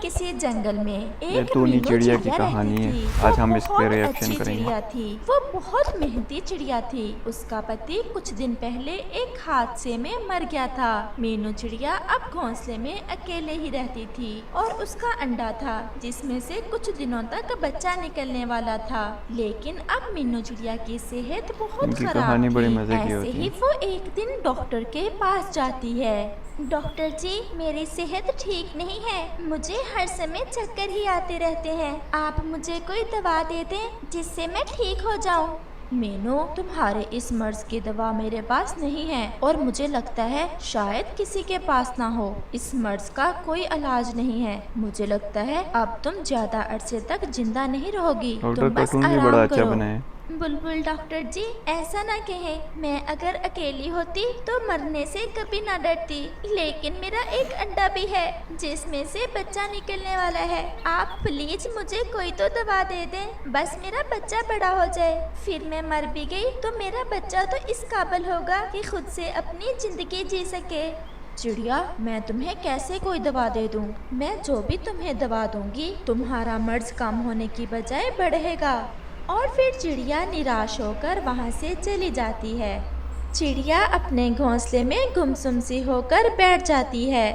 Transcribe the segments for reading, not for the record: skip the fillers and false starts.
किसी जंगल में ये एक टूनी मीनू चिड़िया की चिड़िया कहानी रहती है। थी। आज वो हम इस पे बहुत रिएक्शन अच्छी करेंगे। चिड़िया थी। वो बहुत मेहनती चिड़िया थी। उसका पति कुछ दिन पहले एक हादसे में मर गया था। मीनू चिड़िया अब घोंसले में अकेले ही रहती थी और उसका अंडा था जिसमें से कुछ दिनों तक बच्चा निकलने वाला था। लेकिन अब मीनू चिड़िया की सेहत बहुत इनकी खराब कहानी बड़ी थी। मजे की ऐसे होती ही है। वो एक दिन डॉक्टर के पास जाती है। डॉक्टर जी, मेरी सेहत ठीक नहीं है। मुझे हर समय चक्कर ही आते रहते हैं। आप मुझे कोई दवा दे दें जिससे मैं ठीक हो जाऊं। मीनू, तुम्हारे इस मर्ज की दवा मेरे पास नहीं है और मुझे लगता है शायद किसी के पास ना हो। इस मर्ज का कोई इलाज नहीं है। मुझे लगता है अब तुम ज्यादा अरसे तक जिंदा नहीं रहोगी। डॉक्टर तुम बस कार्टून भी बड़ा आराम अच्छा करो। बना है। बुलबुल डॉक्टर जी, ऐसा ना कहें। मैं अगर अकेली होती तो मरने से कभी ना डरती। लेकिन मेरा एक अंडा भी है जिसमें से बच्चा निकलने वाला है। आप प्लीज मुझे कोई तो दवा दे दें। बस मेरा बच्चा बड़ा हो जाए। फिर मैं मर भी गई तो मेरा बच्चा तो इस काबिल होगा कि खुद से अपनी जिंदगी जी सके। चिड़िया, मैं तुम्हें कैसे कोई दवा दे दूं? मैं जो भी तुम्हें दवा दूंगी तुम्हारा मर्ज कम होने की बजाय बढ़ेगा। और फिर चिड़िया निराश होकर वहाँ से चली जाती है। चिड़िया अपने घोंसले में गुमसुम सी होकर बैठ जाती है।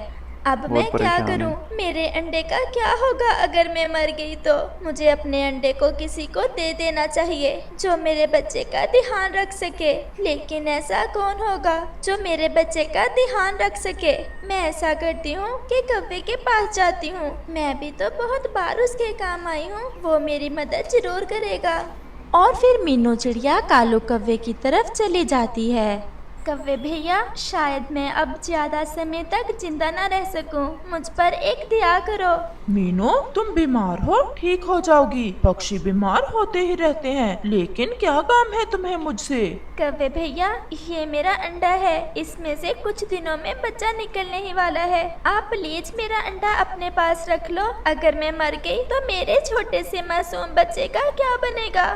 अब मैं बहुत क्या परेशान करूं? है। मेरे अंडे का क्या होगा अगर मैं मर गई तो? मुझे अपने अंडे को किसी को दे देना चाहिए जो मेरे बच्चे का ध्यान रख सके। लेकिन ऐसा कौन होगा जो मेरे बच्चे का ध्यान रख सके? मैं ऐसा करती हूँ कि कव्वे के पास जाती हूँ। मैं भी तो बहुत बार उसके काम आई हूँ। वो मेरी मदद जरूर करेगा। और फिर मीनू चिड़िया कालू कव्वे की तरफ चली जाती है। कव्वे भैया, शायद मैं अब ज्यादा समय तक जिंदा न रह सकूं। मुझ पर एक दया करो। मीनू, तुम बीमार हो, ठीक हो जाओगी। पक्षी बीमार होते ही रहते हैं, लेकिन क्या काम है तुम्हें मुझसे? कव्वे भैया, ये मेरा अंडा है। इसमें से कुछ दिनों में बच्चा निकलने ही वाला है। आप प्लीज मेरा अंडा अपने पास रख लो। अगर मैं मर गई तो मेरे छोटे से मासूम बच्चे का क्या बनेगा?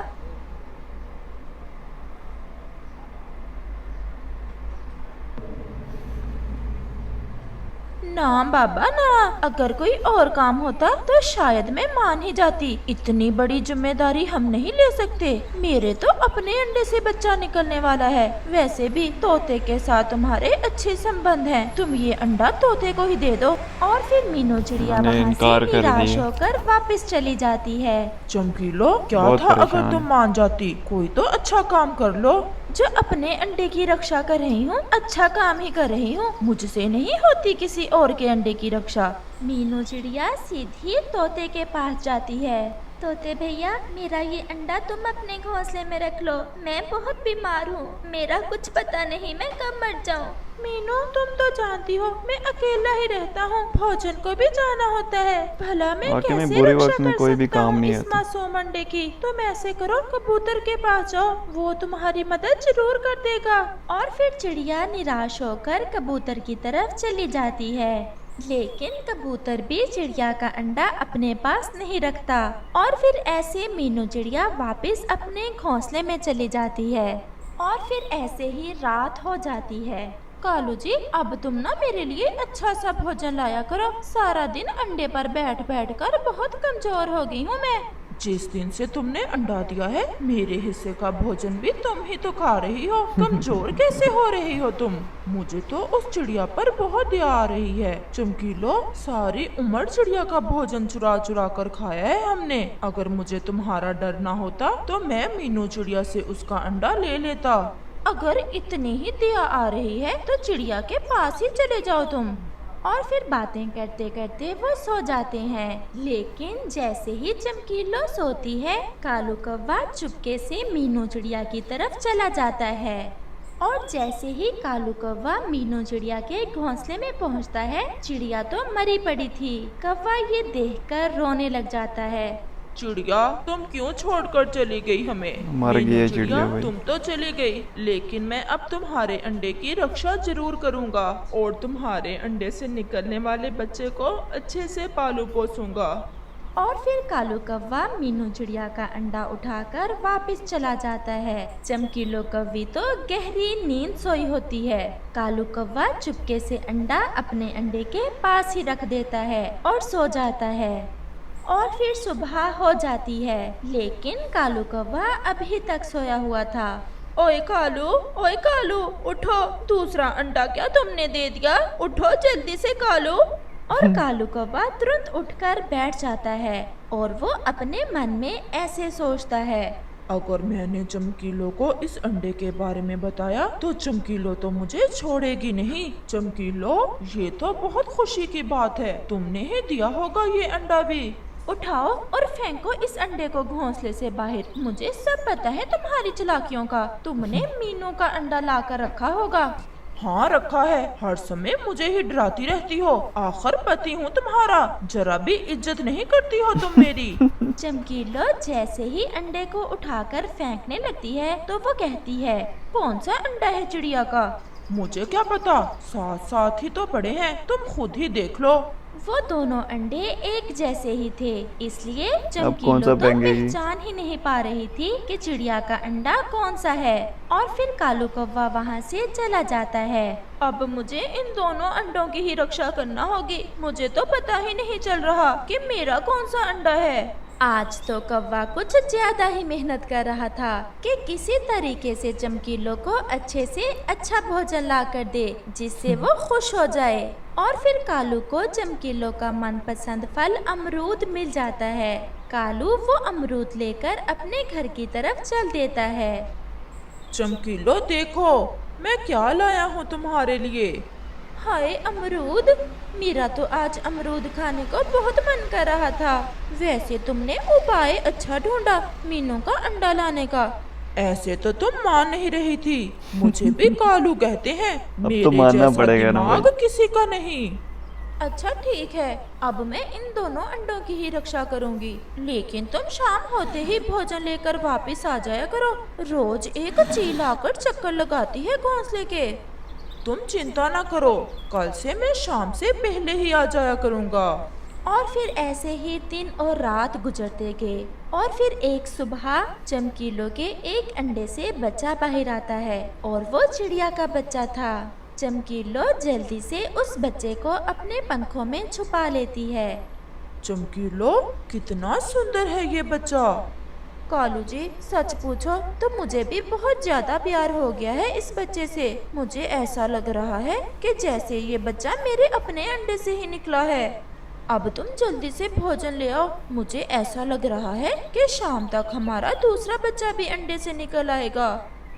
ना बाबा ना, अगर कोई और काम होता तो शायद मैं मान ही जाती। इतनी बड़ी जिम्मेदारी हम नहीं ले सकते। मेरे तो अपने अंडे से बच्चा निकलने वाला है। वैसे भी तोते के साथ तुम्हारे अच्छे संबंध हैं। तुम ये अंडा तोते को ही दे दो। और फिर मीनू चिड़िया मैंने वहाँ इनकार से कर निराश दिया। होकर वापस चली जाती है। चमकीलो, क्या बहुत था अगर परेशान तुम है। मान जाती? कोई तो अच्छा काम कर लो। जो अपने अंडे की रक्षा कर रही हूँ, अच्छा काम ही कर रही हूँ। मुझसे नहीं होती किसी और के अंडे की रक्षा। मीनू चिड़िया सीधी तोते के पास जाती है। तोते भैया, मेरा ये अंडा तुम अपने घोंसले में रख लो। मैं बहुत बीमार हूँ। मेरा कुछ पता नहीं मैं कब मर जाऊँ। मीनू, तुम तो जानती हो मैं अकेला ही रहता हूँ। भोजन को भी जाना होता है। भला मैं वाकई में कैसे बुरे रक्षा वक्त में कर कोई भी सकता काम हूँ नहीं इस आता। मासूम अंडे की? तुम ऐसे करो, कबूतर के पास जाओ, वो तुम्हारी मदद जरूर कर देगा। और फिर चिड़िया निराश होकर कबूतर की तरफ चली जाती है। लेकिन कबूतर भी चिड़िया का अंडा अपने पास नहीं रखता। और फिर ऐसे मीनू चिड़िया वापस अपने घोंसले में चली जाती है। और फिर ऐसे ही रात हो जाती है। कालू जी, अब तुम ना मेरे लिए अच्छा सा भोजन लाया करो। सारा दिन अंडे पर बैठ बैठ कर बहुत कमजोर हो गई हूँ मैं। जिस दिन से तुमने अंडा दिया है, मेरे हिस्से का भोजन भी तुम ही तो खा रही हो। कमजोर कैसे हो रही हो तुम? मुझे तो उस चिड़िया पर बहुत दया आ रही है। चमकीलो, सारी उम्र चिड़िया का भोजन चुरा चुरा कर खाया है हमने। अगर मुझे तुम्हारा डर ना होता तो मैं मीनू चिड़िया से उसका अंडा ले लेता। अगर इतनी ही दया आ रही है तो चिड़िया के पास ही चले जाओ तुम। और फिर बातें करते करते वो सो जाते हैं। लेकिन जैसे ही चमकीलो सोती है, कालू कौवा चुपके से मीनू चिड़िया की तरफ चला जाता है। और जैसे ही कालू कौवा मीनू चिड़िया के घोंसले में पहुंचता है, चिड़िया तो मरी पड़ी थी। कौवा ये देखकर रोने लग जाता है। चिड़िया, तुम क्यों छोड़कर चली गई हमें? मर गई मीनू है चिड़िया भाई। तुम तो चली गई, लेकिन मैं अब तुम्हारे अंडे की रक्षा जरूर करूंगा और तुम्हारे अंडे से निकलने वाले बच्चे को अच्छे से पालू पोसूंगा। और फिर कालू कौवा मीनू चिड़िया का अंडा उठाकर वापस चला जाता है। चमकीलो कौवी तो गहरी नींद सोई होती है। कालू कौवा चुपके से अंडा अपने अंडे के पास ही रख देता है और सो जाता है। और फिर सुबह हो जाती है, लेकिन कालू कौवा अभी तक सोया हुआ था। ओए कालू, उठो, दूसरा अंडा क्या तुमने दे दिया? उठो जल्दी से कालू। और कालू कौवा तुरंत उठकर बैठ जाता है और वो अपने मन में ऐसे सोचता है, अगर मैंने चमकीलो को इस अंडे के बारे में बताया तो चमकीलो तो मुझे छोड़ेगी नहीं। चमकीलो, ये तो बहुत खुशी की बात है, तुमने ही दिया होगा ये अंडा भी। उठाओ और फेंको इस अंडे को घोंसले से बाहर। मुझे सब पता है तुम्हारी चालाकियों का। तुमने मीनू का अंडा लाकर रखा होगा। हाँ रखा है, हर समय मुझे ही डराती रहती हो। आखिर पति हूँ तुम्हारा, जरा भी इज्जत नहीं करती हो तुम मेरी। चमकीलो जैसे ही अंडे को उठाकर फेंकने लगती है तो वो कहती है, कौन सा अंडा है चिड़िया का? मुझे क्या पता, साथ साथ ही तो पड़े हैं, तुम खुद ही देख लो। वो दोनों अंडे एक जैसे ही थे, इसलिए कौन चमकीलो सा तो फेंकेगी? पहचान ही नहीं पा रही थी कि चिड़िया का अंडा कौन सा है। और फिर कालू कौवा वहाँ से चला जाता है। अब मुझे इन दोनों अंडों की ही रक्षा करना होगी। मुझे तो पता ही नहीं चल रहा कि मेरा कौन सा अंडा है। आज तो कौवा कुछ ज्यादा ही मेहनत कर रहा था कि किसी तरीके से चमकीलो को अच्छे से अच्छा भोजन ला कर दे, जिससे वो खुश हो जाए। और फिर कालू को चमकीलो का मनपसंद फल अमरूद मिल जाता है। कालू वो अमरूद लेकर अपने घर की तरफ चल देता है। चमकीलो देखो, मैं क्या लाया हूँ तुम्हारे लिए। हाय अमरूद, मेरा तो आज अमरूद खाने को बहुत मन कर रहा था। वैसे तुमने उपाय अच्छा ढूंढा मीनू का अंडा लाने का। ऐसे तो तुम मान नहीं रही थी। मुझे भी कालू कहते हैं, अब मेरे तो मानना जैसा पड़ेगा ना दिमाग भाई। किसी का नहीं। अच्छा ठीक है, अब मैं इन दोनों अंडों की ही रक्षा करूंगी, लेकिन तुम शाम होते ही भोजन लेकर वापस आ जाया करो। रोज एक चील आकर चक्कर लगाती है घोंसले के। तुम चिंता ना करो, कल से मैं शाम से पहले ही आ जाया करूँगा। और फिर ऐसे ही दिन और रात गुजरते गए। और फिर एक सुबह चमकीलो के एक अंडे से बच्चा बाहर आता है और वो चिड़िया का बच्चा था। चमकीलो जल्दी से उस बच्चे को अपने पंखों में छुपा लेती है। चमकीलो, कितना सुंदर है ये बच्चा। कालू जी, सच पूछो तो मुझे भी बहुत ज्यादा प्यार हो गया है इस बच्चे से। मुझे ऐसा लग रहा है कि जैसे ये बच्चा मेरे अपने अंडे से ही निकला है। अब तुम जल्दी से भोजन ले आओ। मुझे ऐसा लग रहा है कि शाम तक हमारा दूसरा बच्चा भी अंडे से निकल आएगा।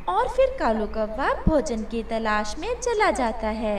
और फिर कालू कौवा भोजन की तलाश में चला जाता है।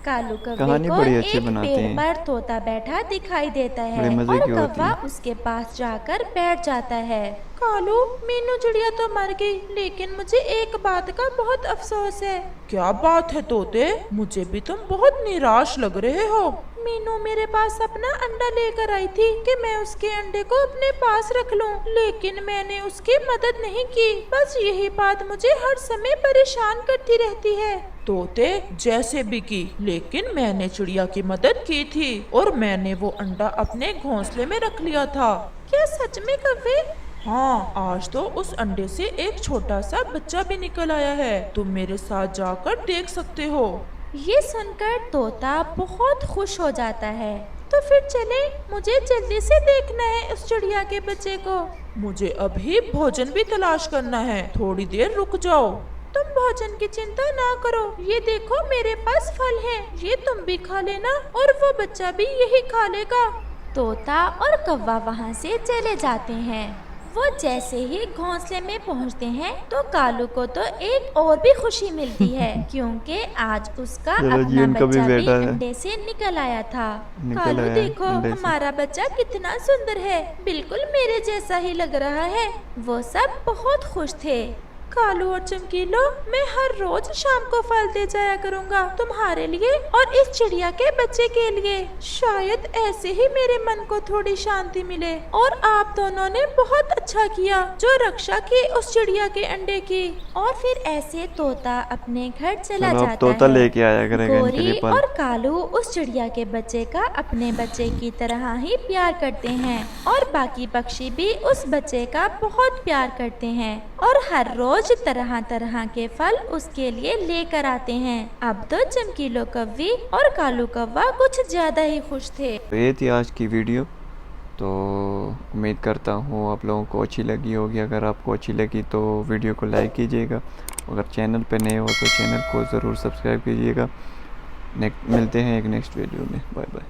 कालू कौवे कहानी को बड़ी अच्छी एक बनाते पेड़ हैं। पर तोता बैठा दिखाई देता है बड़े मजे और की होती कौवा है। उसके पास जाकर बैठ जाता है। कालू, मीनू चिड़िया तो मर गई, लेकिन मुझे एक बात का बहुत अफसोस है। क्या बात है तोते, मुझे भी तुम बहुत निराश लग रहे हो। मीनू मेरे पास अपना अंडा लेकर आई थी कि मैं उसके अंडे को अपने पास रख लूं, लेकिन मैंने उसकी मदद नहीं की। बस यही बात मुझे हर समय परेशान करती रहती है। तोते, जैसे भी की, लेकिन मैंने चिड़िया की मदद की थी और मैंने वो अंडा अपने घोंसले में रख लिया था। क्या सच में कौवे? हाँ, आज तो उस अंडे से एक छोटा सा बच्चा भी निकल आया है। तुम मेरे साथ जाकर देख सकते हो। ये सुनकर तोता बहुत खुश हो जाता है। तो फिर चले, मुझे जल्दी से देखना है उस चिड़िया के बच्चे को। मुझे अभी भोजन भी तलाश करना है, थोड़ी देर रुक जाओ। तुम भोजन की चिंता ना करो, ये देखो मेरे पास फल है, ये तुम भी खा लेना और वो बच्चा भी यही खा लेगा। तोता और कौवा वहाँ से चले जाते हैं। वो जैसे ही घोंसले में पहुँचते हैं तो कालू को तो एक और भी खुशी मिलती है, क्योंकि आज उसका चलो जी, अपना उनका भी बच्चा भी बेटा है। अंडे से निकल आया था। निकल कालू आया देखो, अंडे से। हमारा बच्चा कितना सुंदर है, बिल्कुल मेरे जैसा ही लग रहा है। वो सब बहुत खुश थे। कालू और चमकीलो, मैं हर रोज शाम को फल दे जाया करूँगा तुम्हारे लिए और इस चिड़िया के बच्चे के लिए। शायद ऐसे ही मेरे मन को थोड़ी शांति मिले। और आप दोनों ने बहुत अच्छा किया जो रक्षा की उस चिड़िया के अंडे की। और फिर ऐसे तोता अपने घर चला चलो अब जाता तोता है। लेके आया करेगा इनके गोरी लिए फल। और कालू उस चिड़िया के बच्चे का अपने बच्चे की तरह ही प्यार करते हैं और बाकी पक्षी भी उस बच्चे का बहुत प्यार करते हैं और हर रोज तरह तरह के फल उसके लिए लेकर आते हैं। अब तो चमकीलो कव्वी और कालू कौवा कुछ ज्यादा ही खुश थे। तो ये थी आज की वीडियो। तो उम्मीद करता हूँ आप लोगों को अच्छी लगी होगी। अगर आपको अच्छी लगी तो वीडियो को लाइक कीजिएगा। अगर चैनल पे नए हो तो चैनल को ज़रूर सब्सक्राइब कीजिएगा। मिलते हैं एक नेक्स्ट वीडियो में। Bye bye.